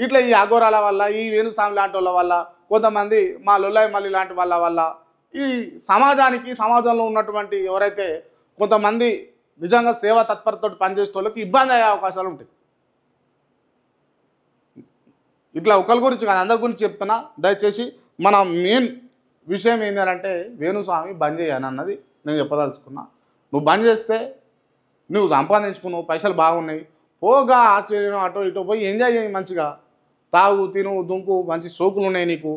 ఇట్లా ఈ అఘోరాల వల్ల ఈ వేణుస్వామి లాంటి వాళ్ళ వల్ల కొంతమంది మా లొల్లాయి మల్లి లాంటి వాళ్ళ వల్ల ఈ సమాజానికి సమాజంలో ఉన్నటువంటి ఎవరైతే కొంతమంది నిజంగా సేవా తత్పరతో పనిచేసే వాళ్ళకి ఇబ్బంది అయ్యే అవకాశాలు ఉంటాయి. ఇట్లా ఒకరి గురించి కాదు అందరి గురించి చెప్తున్నా. దయచేసి మన మెయిన్ విషయం ఏంటి అంటే వేణుస్వామి బంద్ చేయను అన్నది నేను చెప్పదలుచుకున్నా. నువ్వు బంద్ చేస్తే నువ్వు సంపాదించుకున్నావు, పైసలు బాగున్నాయి, పోగా ఆశ్చర్యం అటో ఇటో పోయి ఎంజాయ్ చేయి మంచిగా, తాగు తిను దుంకు, మంచి షోకులు ఉన్నాయి నీకు,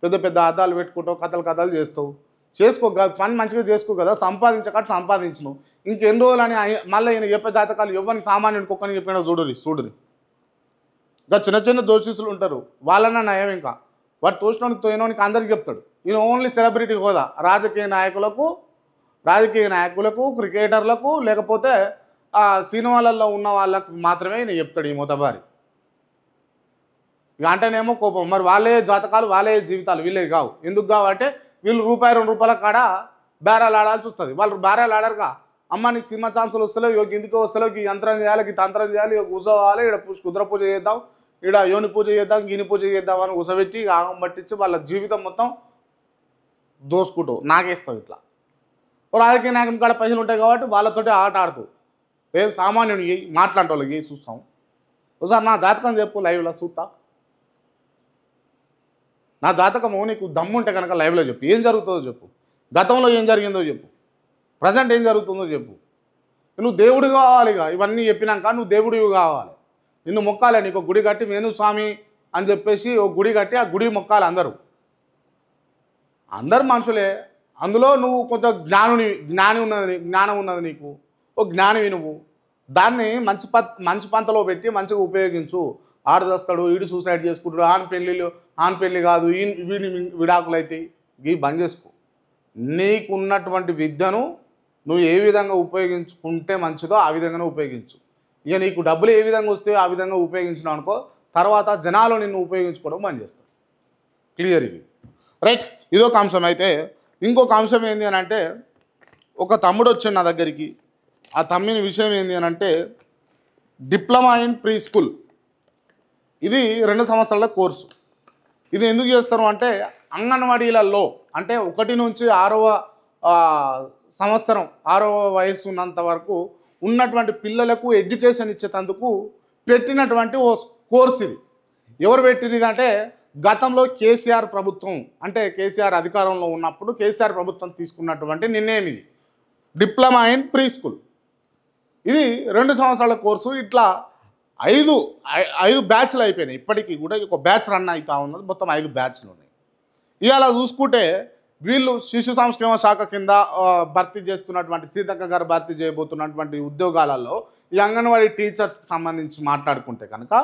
పెద్ద పెద్ద అద్దాలు పెట్టుకుంటావు, కథలు చేస్తావు, చేసుకో పని మంచిగా చేసుకో కదా, సంపాదించక సంపాదించను ఇంకెన్ని రోజులు అని మళ్ళీ ఈయన చెప్పే జాతకాలు ఎవరిని సామాన్యుడికి ఒక్కని చెప్పినా చూడురి ఇంకా చిన్న చిన్న దోషులు ఉంటారు వాళ్ళన్నా నయం. ఇంకా వాడు తోచినోనికి తోయినోనికి అందరికి చెప్తాడు. ఈయన ఓన్లీ సెలబ్రిటీ హోదా రాజకీయ నాయకులకు క్రికెటర్లకు లేకపోతే సినిమాలలో ఉన్న వాళ్ళకు మాత్రమే ఈయన చెప్తాడు ఈ మొదబారి. ఇక అంటేనేమో కోపం. మరి వాళ్ళే జాతకాలు వాళ్ళే జీవితాలు వీళ్ళే కావు. ఎందుకు కావంటే వీళ్ళు రూపాయి 2 రూపాయల కాడ బేరాలు ఆడాల్సి వస్తుంది. వాళ్ళు బేరాలు ఆడరుగా. అమ్మ నీకు సినిమా ఛాన్సులు వస్తలేవు, ఇక ఎందుకు వస్తలేవు, ఈ యంత్రం చేయాలి, ఈ తంత్రం చేయాలి, ఇక కూర్చోవాలి, ఇక్కడ కుద్ర పూజ చేద్దాం, ఇక్కడ యోని పూజ చేద్దాం, గిని పూజ చేద్దాం అని కూసబెట్టి ఆగం పట్టించి వాళ్ళ జీవితం మొత్తం దోసుకుంటూ నాగేస్తావు. ఇట్లా రాజకీయ నాయకుని కాడ పైసలు ఉంటాయి కాబట్టి వాళ్ళతోటి ఆట ఆడుతూ లేదు సామాన్యుని మాట్లాడే వాళ్ళకి చూస్తాం. ఒకసారి నా జాతకం చెప్పు లైవ్లో చూస్తా. నా జాతకము నీకు దమ్ముంటే కనుక లైవ్లో చెప్పు. ఏం జరుగుతుందో చెప్పు, గతంలో ఏం జరిగిందో చెప్పు, ప్రజెంట్ ఏం జరుగుతుందో చెప్పు. నువ్వు దేవుడు కావాలి. ఇవన్నీ చెప్పినాక నువ్వు దేవుడివి కావాలి. నిన్ను మొక్కాలి. నీకు గుడి కట్టి వేణుస్వామి అని చెప్పేసి ఒక గుడి కట్టి ఆ గుడి మొక్కాలి. అందరు మనుషులే. అందులో నువ్వు కొంత జ్ఞానం ఉన్నది నీకు. ఓ జ్ఞానివి నువ్వు. దాన్ని మంచి పంతలో పెట్టి మంచిగా ఉపయోగించు. ఆడదస్తాడు, ఈడు సూసైడ్ చేసుకుంటాడు, ఆన్ పెళ్ళి కాదు, వీడి విడాకులు అవుతాయి. ఇవి బంద్ చేసుకో. నీకున్నటువంటి విద్యను నువ్వు ఏ విధంగా ఉపయోగించుకుంటే మంచిదో ఆ విధంగానే ఉపయోగించు. ఇక నీకు డబ్బులు ఏ విధంగా వస్తాయో ఆ విధంగా ఉపయోగించినావు అనుకో, తర్వాత జనాలు నిన్ను ఉపయోగించుకోవడం బంద్ చేస్తారు. క్లియర్ ఇది రైట్. ఇదొక అంశం. అయితే ఇంకొక అంశం ఏంటి అని అంటే ఒక తమ్ముడు వచ్చాడు నా దగ్గరికి. ఆ తమ్మిని విషయం ఏంటి అని అంటే డిప్లొమా ఇన్ ప్రీ స్కూల్. ఇది 2 సంవత్సరాల కోర్సు. ఇది ఎందుకు చేస్తారు అంటే అంగన్వాడీలలో అంటే 1 నుంచి 6వ సంవత్సరం 6వ వయసు ఉన్నంత వరకు ఉన్నటువంటి పిల్లలకు ఎడ్యుకేషన్ ఇచ్చేటందుకు పెట్టినటువంటి ఓ కోర్సు ఇది. ఎవరు పెట్టినది అంటే గతంలో కేసీఆర్ ప్రభుత్వం అంటే కేసీఆర్ అధికారంలో ఉన్నప్పుడు కేసీఆర్ ప్రభుత్వం తీసుకున్నటువంటి నిర్ణయం ఇది. Diploma in pre school. ఇది 2 సంవత్సరాల కోర్సు. ఇట్లా 5 బ్యాచ్లు అయిపోయినాయి. ఇప్పటికీ కూడా ఒక బ్యాచ్ రన్ అవుతూ ఉన్నది. మొత్తం 5 బ్యాచ్లు ఉన్నాయి. ఇవాళ చూసుకుంటే వీళ్ళు శిశు సంక్షేమ శాఖ కింద భర్తీ చేస్తున్నటువంటి సీతక్క గారు భర్తీ చేయబోతున్నటువంటి ఉద్యోగాలలో ఈ అంగన్వాడీ టీచర్స్కి సంబంధించి మాట్లాడుకుంటే కనుక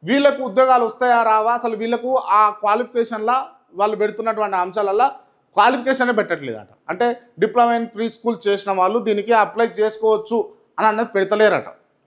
వీళ్ళకు ఉద్యోగాలు వస్తాయా రావా, అసలు వీళ్ళకు ఆ క్వాలిఫికేషన్లా వాళ్ళు పెడుతున్నటువంటి అంశాలల్లో క్వాలిఫికేషనే పెట్టట్లేదట. అంటే డిప్లొమా ఇన్ ప్రీ స్కూల్ చేసిన వాళ్ళు దీనికి అప్లై చేసుకోవచ్చు అని అన్నది పెడతలేరట.